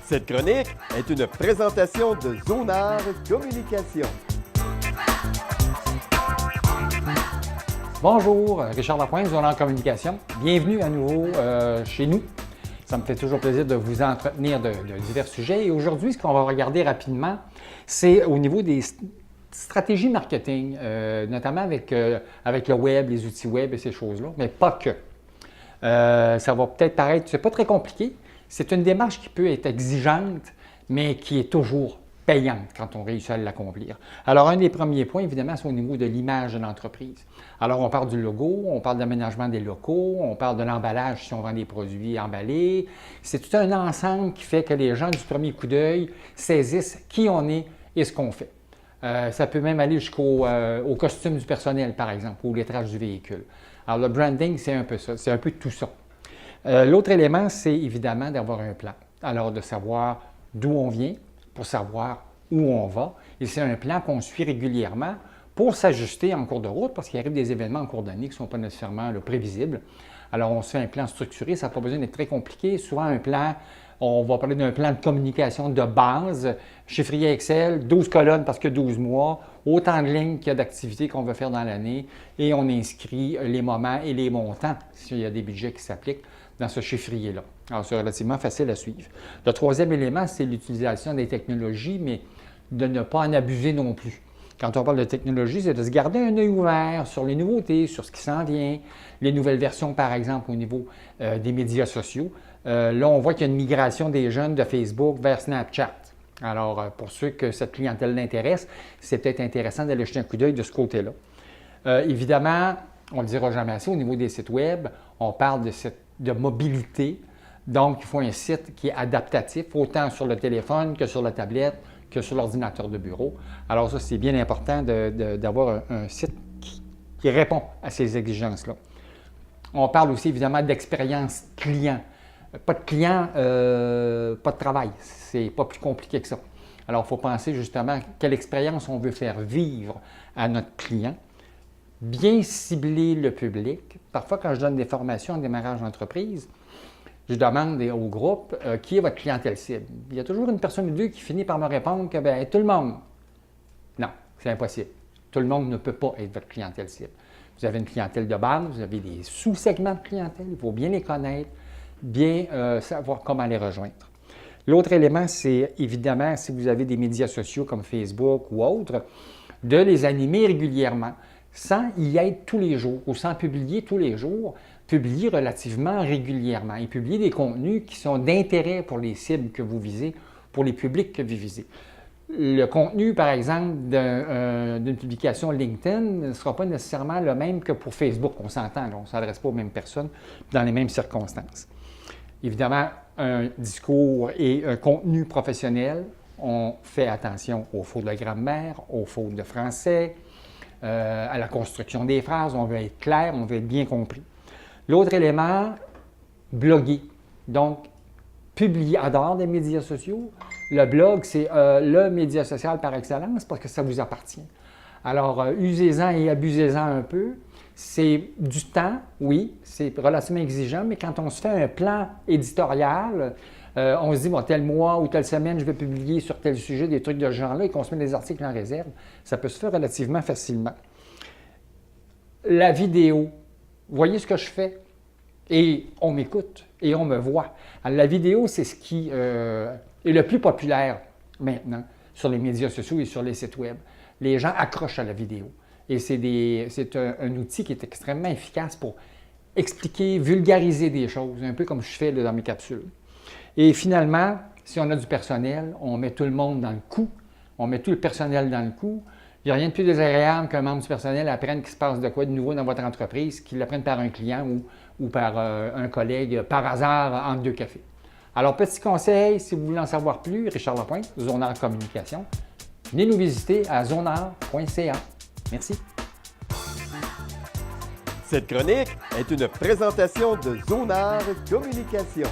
Cette chronique est une présentation de Zonard Communication. Bonjour, Richard Lapointe, Zonard Communication. Bienvenue à nouveau chez nous. Ça me fait toujours plaisir de vous entretenir de divers sujets. Et aujourd'hui, ce qu'on va regarder rapidement, c'est au niveau des stratégies marketing, notamment avec le web, les outils web et ces choses-là, mais pas que. Ça va peut-être paraître, c'est pas très compliqué. C'est une démarche qui peut être exigeante, mais qui est toujours payante quand on réussit à l'accomplir. Alors, un des premiers points, évidemment, c'est au niveau de l'image de l'entreprise. Alors, on parle du logo, on parle de l'aménagement des locaux, on parle de l'emballage si on vend des produits emballés. C'est tout un ensemble qui fait que les gens, du premier coup d'œil, saisissent qui on est et ce qu'on fait. Ça peut même aller jusqu'au costume du personnel, par exemple, ou au lettrage du véhicule. Alors, le branding, c'est un peu ça, c'est un peu tout ça. L'autre élément, c'est évidemment d'avoir un plan. Alors, de savoir d'où on vient pour savoir où on va. Et c'est un plan qu'on suit régulièrement pour s'ajuster en cours de route parce qu'il arrive des événements en cours d'année qui ne sont pas nécessairement prévisibles. Alors, on se fait un plan structuré, ça n'a pas besoin d'être très compliqué. Souvent, un plan, on va parler d'un plan de communication de base, chiffrier Excel, 12 colonnes parce que 12 mois, autant de lignes qu'il y a d'activités qu'on veut faire dans l'année et on inscrit les moments et les montants s'il y a des budgets qui s'appliquent dans ce chiffrier-là. Alors, c'est relativement facile à suivre. Le troisième élément, c'est l'utilisation des technologies, mais de ne pas en abuser non plus. Quand on parle de technologie, c'est de se garder un œil ouvert sur les nouveautés, sur ce qui s'en vient, les nouvelles versions, par exemple, au niveau des médias sociaux. Là, on voit qu'il y a une migration des jeunes de Facebook vers Snapchat. Alors, pour ceux que cette clientèle l'intéresse, c'est peut-être intéressant d'aller jeter un coup d'œil de ce côté-là. Évidemment, on ne le dira jamais assez, au niveau des sites web, on parle de mobilité. Donc, il faut un site qui est adaptatif, autant sur le téléphone que sur la tablette, que sur l'ordinateur de bureau. Alors ça, c'est bien important d'avoir un site qui répond à ces exigences-là. On parle aussi évidemment d'expérience client. Pas de client, pas de travail. C'est pas plus compliqué que ça. Alors, il faut penser justement quelle expérience on veut faire vivre à notre client. Bien cibler le public. Parfois, quand je donne des formations en démarrage d'entreprise, je demande au groupe qui est votre clientèle cible. Il y a toujours une personne ou deux qui finit par me répondre que bien, tout le monde. Non, c'est impossible. Tout le monde ne peut pas être votre clientèle cible. Vous avez une clientèle de base, vous avez des sous-segments de clientèle, il faut bien les connaître, bien savoir comment les rejoindre. L'autre élément, c'est évidemment, si vous avez des médias sociaux comme Facebook ou autres, de les animer régulièrement, sans y être tous les jours ou sans publier tous les jours, publier relativement régulièrement et publier des contenus qui sont d'intérêt pour les cibles que vous visez, pour les publics que vous visez. Le contenu, par exemple, d'une publication LinkedIn ne sera pas nécessairement le même que pour Facebook. On s'entend, on ne s'adresse pas aux mêmes personnes dans les mêmes circonstances. Évidemment, un discours et un contenu professionnel, on fait attention aux fautes de grammaire, aux fautes de français, à la construction des phrases, on veut être clair, on veut être bien compris. L'autre élément, bloguer. Donc, publier en dehors des médias sociaux. Le blog, c'est le média social par excellence parce que ça vous appartient. Alors, usez-en et abusez-en un peu. C'est du temps, oui, c'est relativement exigeant, mais quand on se fait un plan éditorial, on se dit, bon, tel mois ou telle semaine, je vais publier sur tel sujet des trucs de ce genre-là et qu'on se met des articles en réserve, ça peut se faire relativement facilement. La vidéo, voyez ce que je fais et on m'écoute et on me voit. Alors, la vidéo, c'est ce qui est le plus populaire maintenant sur les médias sociaux et sur les sites web. Les gens accrochent à la vidéo et c'est un outil qui est extrêmement efficace pour expliquer, vulgariser des choses, un peu comme je fais là, dans mes capsules. Et finalement, si on a du personnel, on met tout le monde dans le coup, on met tout le personnel dans le coup. Il n'y a rien de plus désagréable qu'un membre du personnel apprenne qu'il se passe de quoi de nouveau dans votre entreprise, qu'il l'apprenne par un client ou par un collègue par hasard entre deux cafés. Alors, petit conseil, si vous voulez en savoir plus, Richard Lapointe, Zonard Communication, venez nous visiter à zonard.ca. Merci. Cette chronique est une présentation de Zonard Communication.